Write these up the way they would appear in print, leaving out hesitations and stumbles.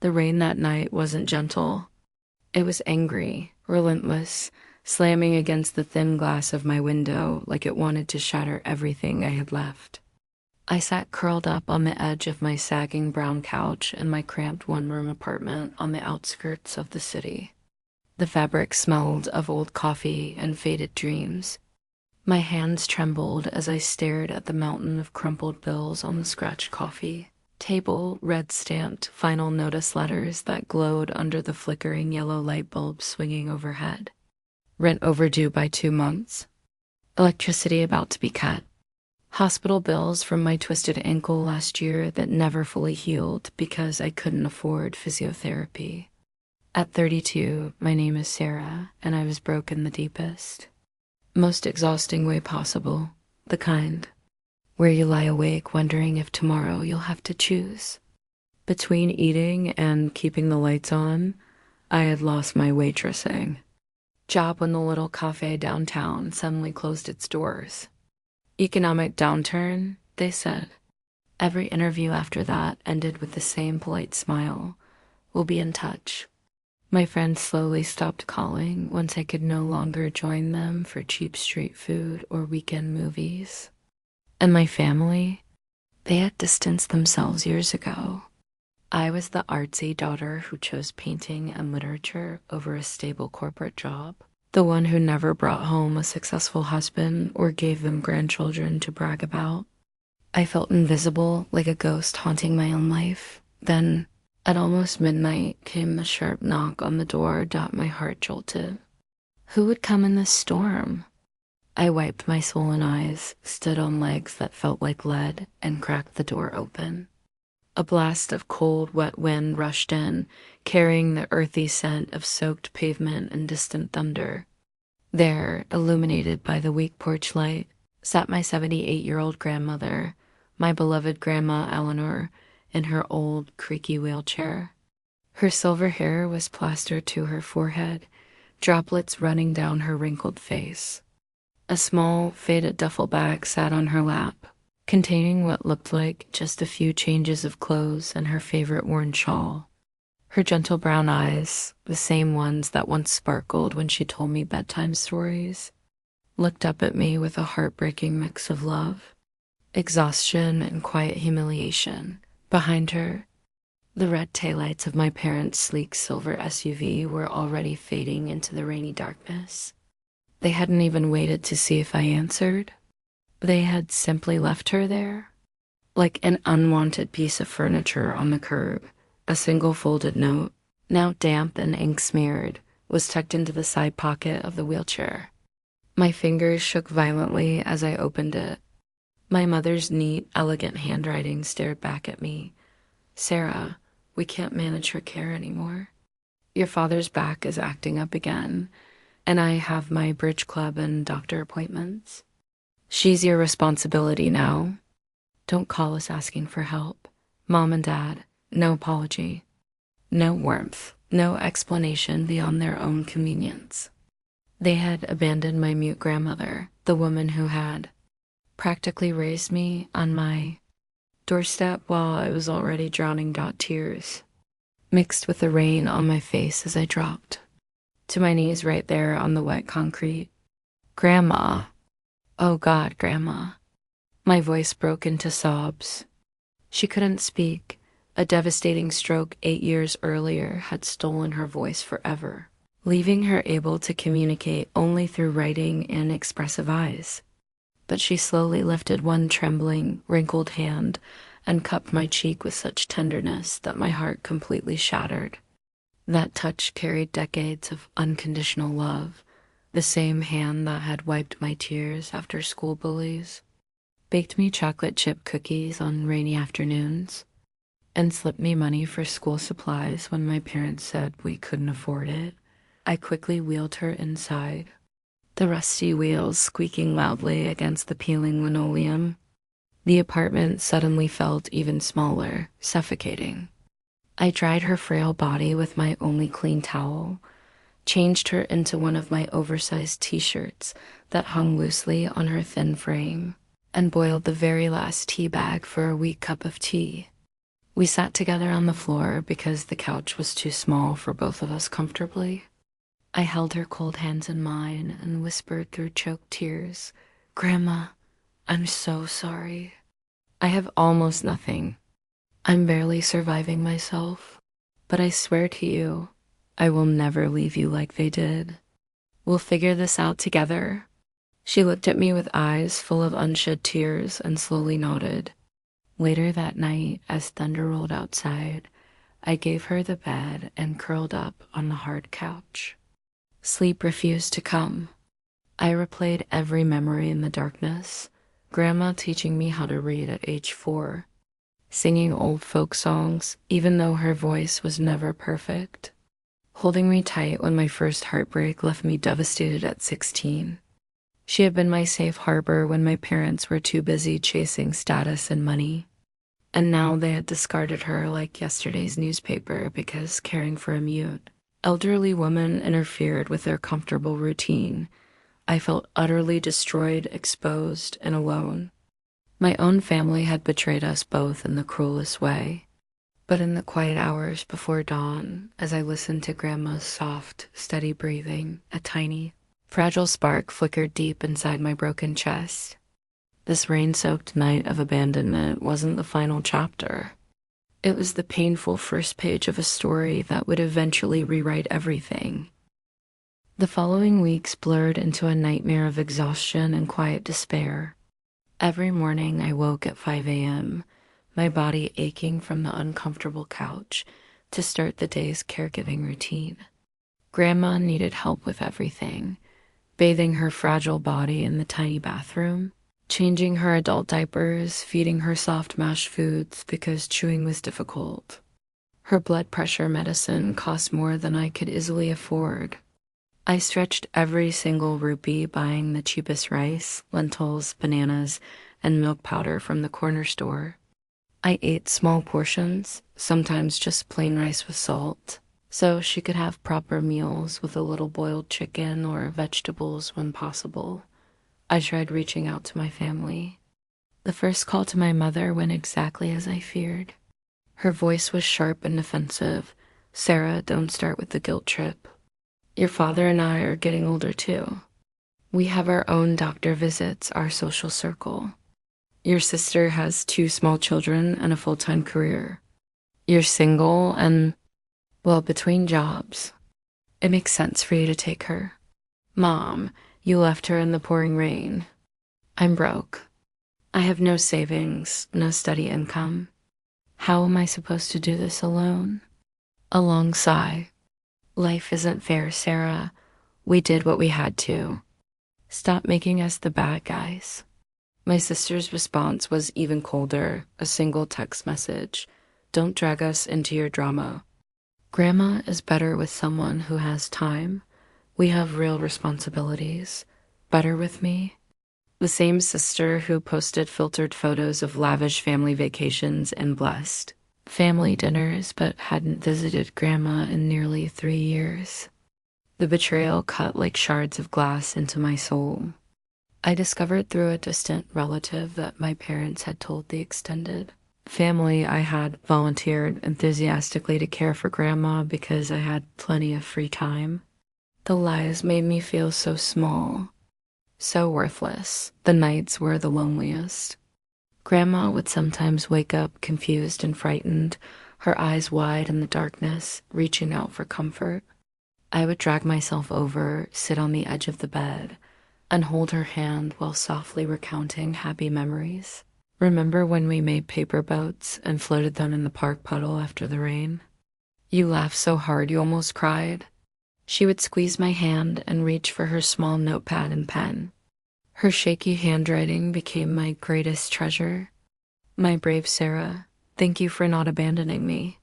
The rain that night wasn't gentle. It was angry, relentless, slamming against the thin glass of my window like it wanted to shatter everything I had left. I sat curled up on the edge of my sagging brown couch in my cramped one-room apartment on the outskirts of the city. The fabric smelled of old coffee and faded dreams. My hands trembled as I stared at the mountain of crumpled bills on the scratched coffee table, red-stamped final notice letters that glowed under the flickering yellow light bulb swinging overhead. Rent overdue by 2 months. Electricity about to be cut. Hospital bills from my twisted ankle last year that never fully healed because I couldn't afford physiotherapy. At 32, my name is Sarah, and I was broken the deepest. Most exhausting way possible, the kind where you lie awake wondering if tomorrow you'll have to choose. Between eating and keeping the lights on, I had lost my waitressing. Job when the little cafe downtown suddenly closed its doors. Economic downturn, they said. Every interview after that ended with the same polite smile. We'll be in touch. My friends slowly stopped calling once I could no longer join them for cheap street food or weekend movies. And my family, they had distanced themselves years ago. I was the artsy daughter who chose painting and literature over a stable corporate job, the one who never brought home a successful husband or gave them grandchildren to brag about. I felt invisible, like a ghost haunting my own life. Then, at almost midnight, came the sharp knock on the door. My heart jolted. Who would come in this storm? I wiped my swollen eyes, stood on legs that felt like lead, and cracked the door open. A blast of cold, wet wind rushed in, carrying the earthy scent of soaked pavement and distant thunder. There, illuminated by the weak porch light, sat my 78-year-old grandmother, my beloved Grandma Eleanor, in her old, creaky wheelchair. Her silver hair was plastered to her forehead, droplets running down her wrinkled face. A small, faded duffel bag sat on her lap, containing what looked like just a few changes of clothes and her favorite worn shawl. Her gentle brown eyes, the same ones that once sparkled when she told me bedtime stories, looked up at me with a heartbreaking mix of love, exhaustion, and quiet humiliation. Behind her, the red taillights of my parents' sleek silver SUV were already fading into the rainy darkness. They hadn't even waited to see if I answered. They had simply left her there, like an unwanted piece of furniture on the curb. A single folded note, now damp and ink-smeared, was tucked into the side pocket of the wheelchair. My fingers shook violently as I opened it. My mother's neat, elegant handwriting stared back at me. Sarah, we can't manage her care anymore. Your father's back is acting up again, and I have my bridge club and doctor appointments. She's your responsibility now. Don't call us asking for help. Mom and Dad, no apology. No warmth, no explanation beyond their own convenience. They had abandoned my mute grandmother, the woman who had practically raised me on my doorstep while I was already drowning. Tears mixed with the rain on my face as I dropped to my knees right there on the wet concrete. Grandma. Oh God, Grandma. My voice broke into sobs. She couldn't speak. A devastating stroke 8 years earlier had stolen her voice forever, leaving her able to communicate only through writing and expressive eyes. But she slowly lifted one trembling, wrinkled hand and cupped my cheek with such tenderness that my heart completely shattered. That touch carried decades of unconditional love, the same hand that had wiped my tears after school bullies, baked me chocolate chip cookies on rainy afternoons, and slipped me money for school supplies when my parents said we couldn't afford it. I quickly wheeled her inside, the rusty wheels squeaking loudly against the peeling linoleum. The apartment suddenly felt even smaller, suffocating. I dried her frail body with my only clean towel, changed her into one of my oversized t-shirts that hung loosely on her thin frame, and boiled the very last tea bag for a weak cup of tea. We sat together on the floor because the couch was too small for both of us comfortably. I held her cold hands in mine and whispered through choked tears, "Grandma, I'm so sorry. I have almost nothing. I'm barely surviving myself. But I swear to you, I will never leave you like they did. We'll figure this out together." She looked at me with eyes full of unshed tears and slowly nodded. Later that night, as thunder rolled outside, I gave her the bed and curled up on the hard couch. Sleep refused to come. I replayed every memory in the darkness. Grandma teaching me how to read at age 4. Singing old folk songs, even though her voice was never perfect. Holding me tight when my first heartbreak left me devastated at 16. She had been my safe harbor when my parents were too busy chasing status and money. And now they had discarded her like yesterday's newspaper because caring for a mute, elderly woman interfered with their comfortable routine. I felt utterly destroyed, exposed, and alone. My own family had betrayed us both in the cruelest way. But in the quiet hours before dawn, as I listened to Grandma's soft, steady breathing, a tiny, fragile spark flickered deep inside my broken chest. This rain-soaked night of abandonment wasn't the final chapter. It was the painful first page of a story that would eventually rewrite everything. The following weeks blurred into a nightmare of exhaustion and quiet despair. Every morning I woke at 5 a.m., my body aching from the uncomfortable couch to start the day's caregiving routine. Grandma needed help with everything, bathing her fragile body in the tiny bathroom, changing her adult diapers, feeding her soft mashed foods because chewing was difficult. Her blood pressure medicine cost more than I could easily afford. I stretched every single rupee buying the cheapest rice, lentils, bananas, and milk powder from the corner store. I ate small portions, sometimes just plain rice with salt, so she could have proper meals with a little boiled chicken or vegetables when possible. I tried reaching out to my family. The first call to my mother went exactly as I feared. Her voice was sharp and defensive. "Sarah, don't start with the guilt trip. Your father and I are getting older too. We have our own doctor visits, our social circle. Your sister has 2 small children and a full-time career. You're single and, well, between jobs. It makes sense for you to take her. Mom, you left her in the pouring rain. I'm broke. I have no savings, no steady income. How am I supposed to do this alone?" A long sigh. "Life isn't fair, Sarah. We did what we had to. Stop making us the bad guys." My sister's response was even colder, a single text message. "Don't drag us into your drama. Grandma is better with someone who has time. We have real responsibilities. Better with me." The same sister who posted filtered photos of lavish family vacations and blessed family dinners but hadn't visited Grandma in nearly 3 years. The betrayal cut like shards of glass into my soul. I discovered through a distant relative that my parents had told the extended family I had volunteered enthusiastically to care for Grandma because I had plenty of free time. The lies made me feel so small, so worthless. The nights were the loneliest. Grandma would sometimes wake up confused and frightened, her eyes wide in the darkness, reaching out for comfort. I would drag myself over, sit on the edge of the bed, and hold her hand while softly recounting happy memories. "Remember when we made paper boats and floated them in the park puddle after the rain? You laughed so hard you almost cried." She would squeeze my hand and reach for her small notepad and pen. Her shaky handwriting became my greatest treasure. "My brave Sarah, thank you for not abandoning me.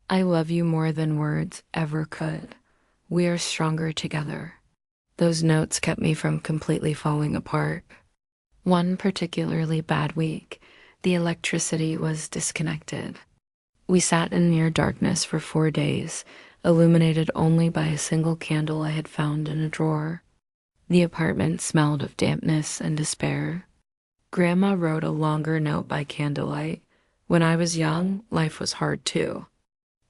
I love you more than words ever could. We are stronger together." Those notes kept me from completely falling apart. One particularly bad week, the electricity was disconnected. We sat in near darkness for 4 days, illuminated only by a single candle I had found in a drawer. The apartment smelled of dampness and despair. Grandma wrote a longer note by candlelight, When I was young, life was hard too.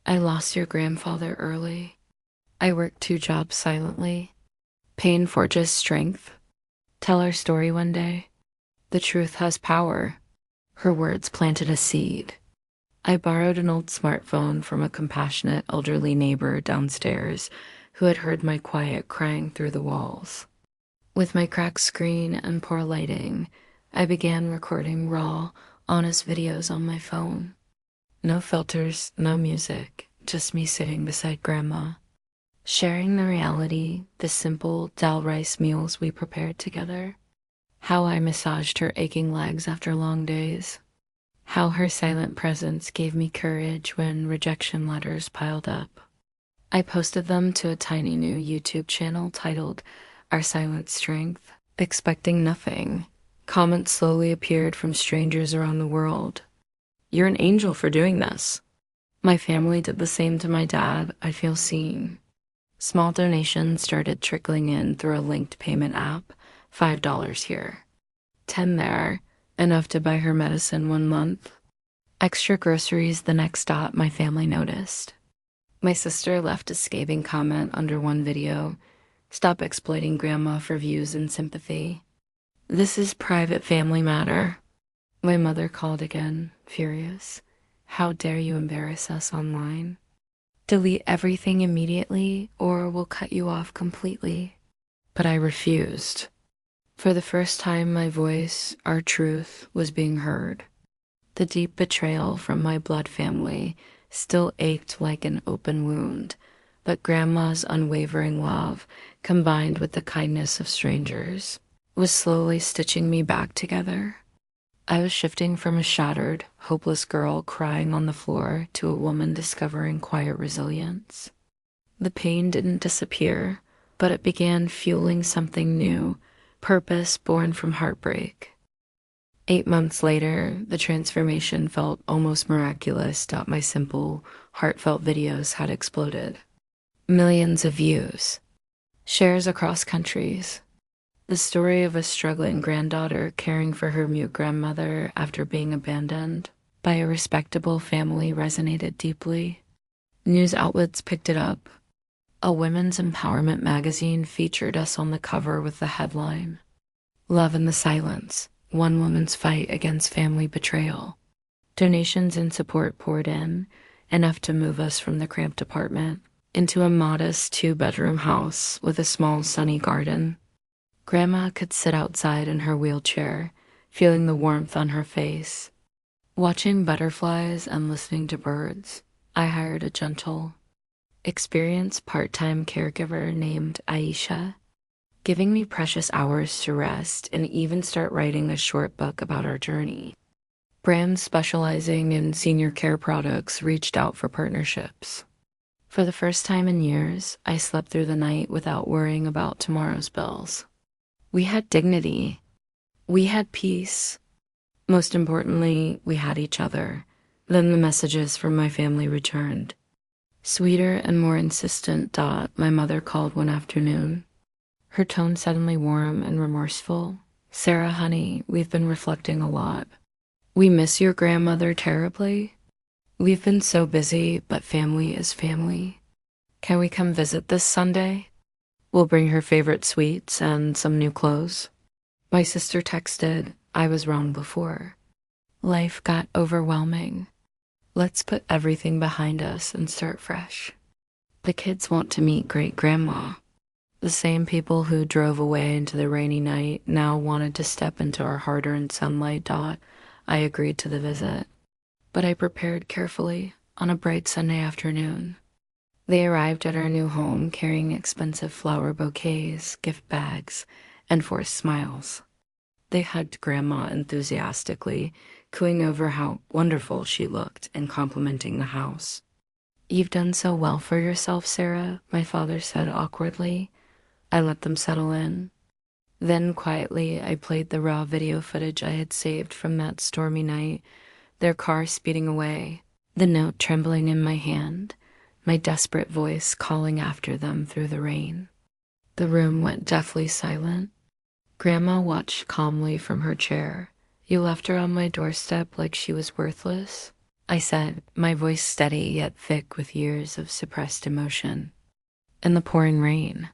I lost your grandfather early. I worked 2 jobs silently. Pain forges strength. Tell our story one day. The truth has power. Her words planted a seed. I borrowed an old smartphone from a compassionate elderly neighbor downstairs who had heard my quiet crying through the walls. With my cracked screen and poor lighting, I began recording raw, honest videos on my phone. No filters, no music, just me sitting beside Grandma, sharing the reality, the simple dal rice meals we prepared together. How I massaged her aching legs after long days. How her silent presence gave me courage when rejection letters piled up. I posted them to a tiny new YouTube channel titled Our Silent Strength, expecting nothing. Comments slowly appeared from strangers around the world. You're an angel for doing this. My family did the same to my dad. I feel seen. Small donations started trickling in through a linked payment app. $5 here, 10 there, enough to buy her medicine 1 month. Extra groceries the next stop my family noticed. My sister left a scathing comment under one video. Stop exploiting Grandma for views and sympathy. This is private family matter. My mother called again, furious. How dare you embarrass us online? Delete everything immediately or we'll cut you off completely. But I refused. For the first time, my voice, our truth, was being heard. The deep betrayal from my blood family still ached like an open wound, but Grandma's unwavering love, combined with the kindness of strangers, was slowly stitching me back together. I was shifting from a shattered, hopeless girl crying on the floor to a woman discovering quiet resilience. The pain didn't disappear, but it began fueling something new, purpose born from heartbreak. 8 months later, the transformation felt almost miraculous. My simple, heartfelt videos had exploded. Millions of views, shares across countries. The story of a struggling granddaughter caring for her mute grandmother after being abandoned by a respectable family resonated deeply. News outlets picked it up. A women's empowerment magazine featured us on the cover with the headline, "Love in the Silence, One Woman's Fight Against Family Betrayal." Donations and support poured in, enough to move us from the cramped apartment into a modest 2-bedroom house with a small sunny garden. Grandma could sit outside in her wheelchair, feeling the warmth on her face. Watching butterflies and listening to birds, I hired a gentle, experienced part-time caregiver named Aisha, giving me precious hours to rest and even start writing a short book about our journey. Brands specializing in senior care products reached out for partnerships. For the first time in years, I slept through the night without worrying about tomorrow's bills. We had dignity. We had peace. Most importantly, we had each other. Then the messages from my family returned. Sweeter and more insistent. My mother called one afternoon. Her tone suddenly warm and remorseful. "Sarah, honey, we've been reflecting a lot. We miss your grandmother terribly. We've been so busy, but family is family. Can we come visit this Sunday? We'll bring her favorite sweets and some new clothes." My sister texted, "I was wrong before. Life got overwhelming. Let's put everything behind us and start fresh." The kids want to meet great-grandma. The same people who drove away into the rainy night now wanted to step into our hard-earned sunlight. I agreed to the visit, but I prepared carefully on a bright Sunday afternoon. They arrived at our new home carrying expensive flower bouquets, gift bags, and forced smiles. They hugged Grandma enthusiastically, cooing over how wonderful she looked and complimenting the house. "You've done so well for yourself, Sarah," my father said awkwardly. I let them settle in. Then quietly, I played the raw video footage I had saved from that stormy night, their car speeding away, the note trembling in my hand, my desperate voice calling after them through the rain. The room went deathly silent. Grandma watched calmly from her chair, You left her on my doorstep like she was worthless, I said, my voice steady yet thick with years of suppressed emotion. In the pouring rain,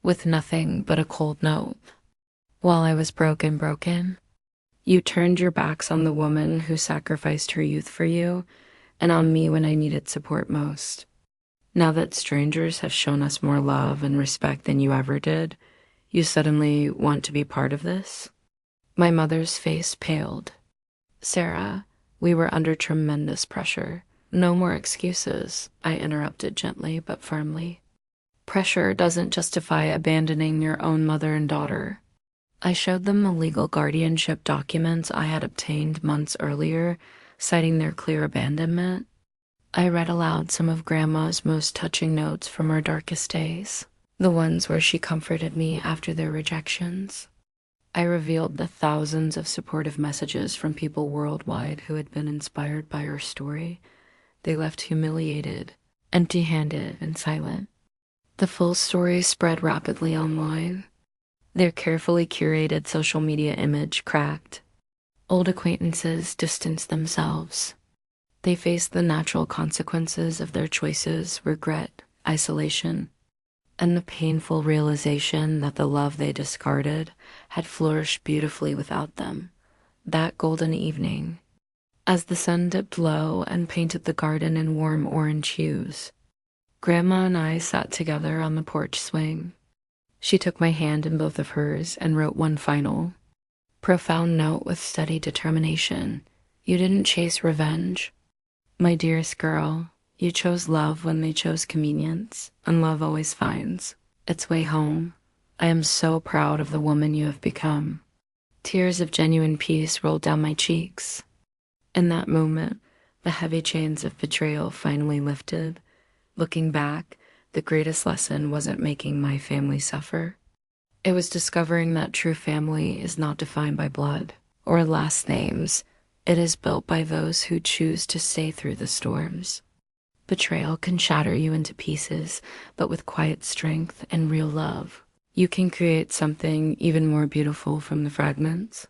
with nothing but a cold note. While I was broken, you turned your backs on the woman who sacrificed her youth for you and on me when I needed support most. Now that strangers have shown us more love and respect than you ever did, you suddenly want to be part of this? My mother's face paled. Sarah, we were under tremendous pressure. No more excuses, I interrupted gently but firmly. Pressure doesn't justify abandoning your own mother and daughter. I showed them the legal guardianship documents I had obtained months earlier, citing their clear abandonment. I read aloud some of Grandma's most touching notes from her darkest days, the ones where she comforted me after their rejections. I revealed the thousands of supportive messages from people worldwide who had been inspired by her story. They left humiliated, empty-handed, and silent. The full story spread rapidly online. Their carefully curated social media image cracked. Old acquaintances distanced themselves. They faced the natural consequences of their choices, regret, isolation, and the painful realization that the love they discarded had flourished beautifully without them. That golden evening, as the sun dipped low and painted the garden in warm orange hues, Grandma and I sat together on the porch swing. She took my hand in both of hers and wrote one final, profound note with steady determination. You didn't chase revenge. My dearest girl, you chose love when they chose convenience, and love always finds its way home. I am so proud of the woman you have become. Tears of genuine peace rolled down my cheeks. In that moment, the heavy chains of betrayal finally lifted. Looking back, the greatest lesson wasn't making my family suffer. It was discovering that true family is not defined by blood or last names. It is built by those who choose to stay through the storms. Betrayal can shatter you into pieces, but with quiet strength and real love, you can create something even more beautiful from the fragments.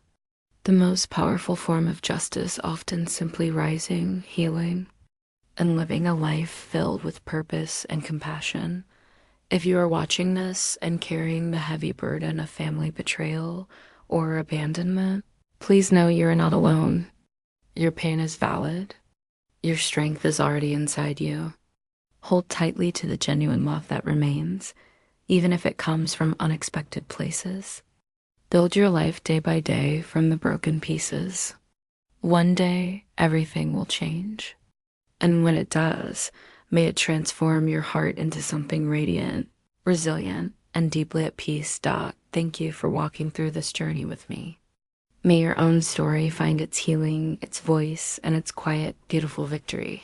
The most powerful form of justice often simply rising, healing, and living a life filled with purpose and compassion. If you are watching this and carrying the heavy burden of family betrayal or abandonment, please know you are not alone. Your pain is valid. Your strength is already inside you. Hold tightly to the genuine love that remains, even if it comes from unexpected places. Build your life day by day from the broken pieces. One day, everything will change. And when it does, may it transform your heart into something radiant, resilient, and deeply at peace. Thank you for walking through this journey with me. May your own story find its healing, its voice, and its quiet, beautiful victory.